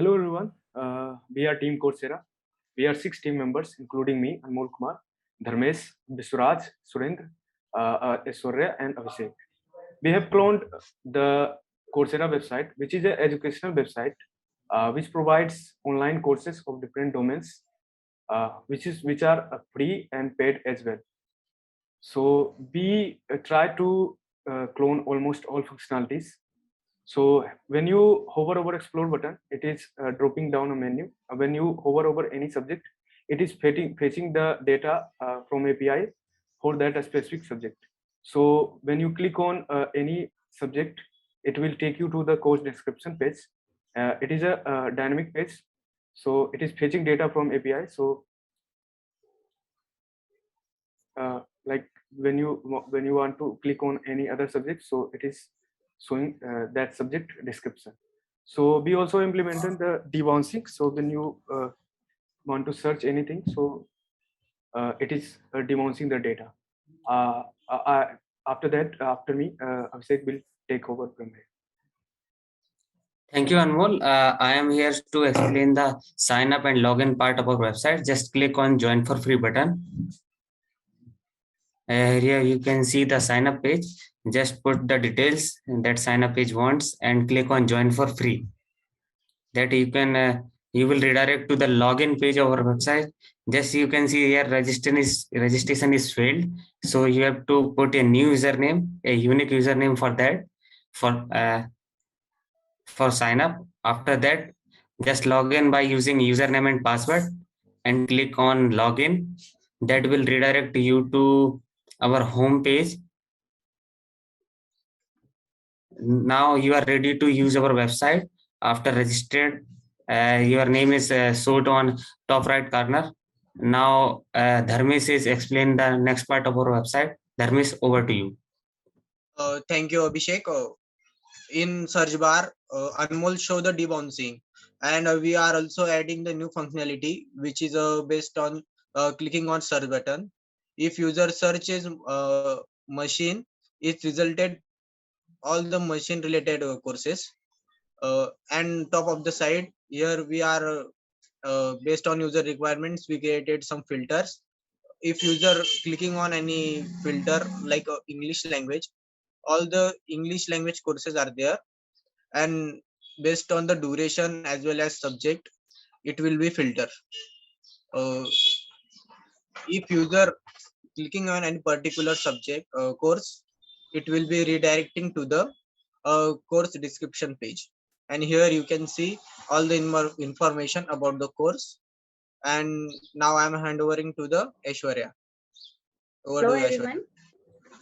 Hello everyone, we are Team Coursera. We are 6 team members, including me, Anmol Kumar, Dharmesh, Biswaraj, Surendra, Aishwarya, and Abhishek. We have cloned the Coursera website, which is an educational website which provides online courses of different domains, which are free and paid as well. So we try to clone almost all functionalities. So when you hover over explore button, it is dropping down a menu. When you hover over any subject, it is fetching the data from API for that specific subject. So when you click on any subject, it will take you to the course description page. It is a dynamic page. So it is fetching data from API. So like when you want to click on any other subject, so it is showing that subject description. So we also implemented the debouncing. So when you want to search anything, so it is debouncing the data. After that, after me, Abhishek will take over from here. Thank you, Anmol. I am here to explain the sign up and login part of our website. Just click on join for free button. Here you can see the sign up page. Just put the details that sign up page wants and click on join for free. That you will redirect to the login page of our website. Just you can see here registration is failed. So you have to put a new username, a unique username for that for sign up. After that, just log in by using username and password and click on login. That will redirect you to our home page. Now you are ready to use our website. After registered, your name is showed on top right corner. Now Dharmesh is explain the next part of our website. Dharmesh, over to you. Thank you, Abhishek. In search bar, Anmol show the debouncing, and we are also adding the new functionality, which is based on clicking on search button. If user searches machine, it resulted all the machine related courses. And top of the side here we are based on user requirements, we created some filters. If user clicking on any filter like English language, all the English language courses are there, and based on the duration as well as subject, it will be filter. If user clicking on any particular subject course, it will be redirecting to the course description page, and here you can see all the information about the course. And now I'm handovering to the Aishwarya. Hello everyone.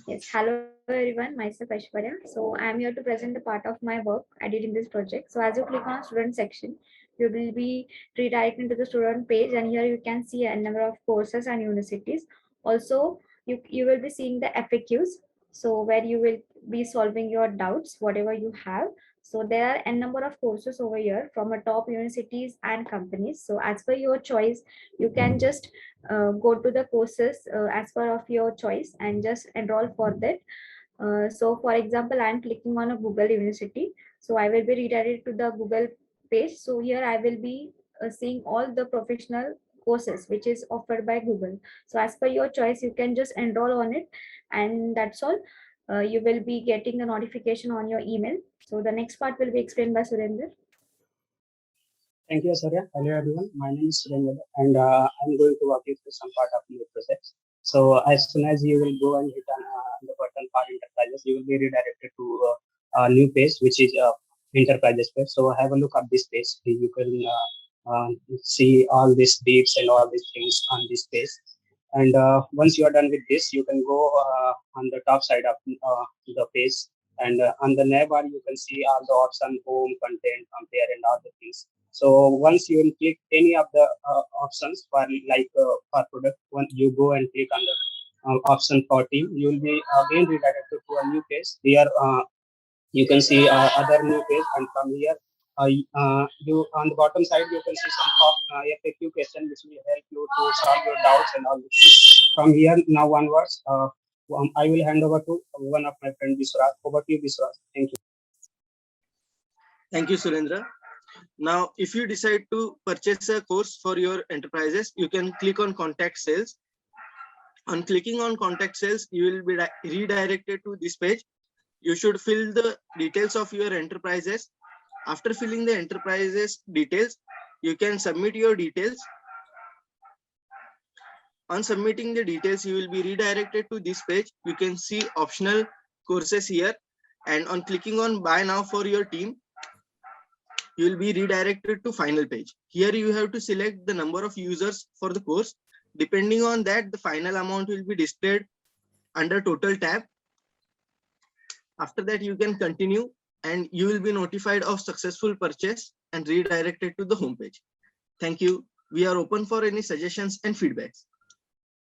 Yes, hello everyone. Myself Aishwarya. So I am here to present the part of my work I did in this project. So as you click on student section, you will be redirected to the student page, and here you can see a number of courses and universities. Also, you will be seeing the FAQs. So where you will be solving your doubts, whatever you have. So there are a number of courses over here from a top universities and companies. So as per your choice, you can just go to the courses as per of your choice and just enroll for that. So for example, I'm clicking on a Google University. So I will be redirected to the Google page. So here I will be seeing all the professional courses which is offered by Google. So as per your choice, you can just enroll on it, and that's all. You will be getting a notification on your email. So the next part will be explained by Surendra. Thank you, Surya. Hello, everyone. My name is Surendra, and I'm going to walk you through some part of your project. So as soon as you will go and hit on the button for enterprises, you will be redirected to a new page, which is enterprises page. So have a look at this page. You can see all these deeds and all these things on this page. And once you are done with this, you can go on the top side of the page. And on the navbar, you can see all the option, home, content, compare, and all the things. So once you will click any of the options for for product, when you go and click on the option 14, you will be again redirected to a new page. Here you can see other new page, and from here you on the bottom side you can see some FAQ question which will help you to solve your doubts and all this. From here now onwards, I will hand over to one of my friend Biswaraj. Over to you, Biswaraj. Thank you. Thank you, Surendra. Now, if you decide to purchase a course for your enterprises, you can click on contact sales. On clicking on contact sales, you will be redirected to this page. You should fill the details of your enterprises. After filling the enterprises details, you can submit your details. On submitting the details, you will be redirected to this page. You can see optional courses here, and on clicking on buy now for your team, you will be redirected to final page. Here you have to select the number of users for the course. Depending on that, the final amount will be displayed under total tab. After that, you can continue and you will be notified of successful purchase and redirected to the home page. Thank you. We are open for any suggestions and feedbacks.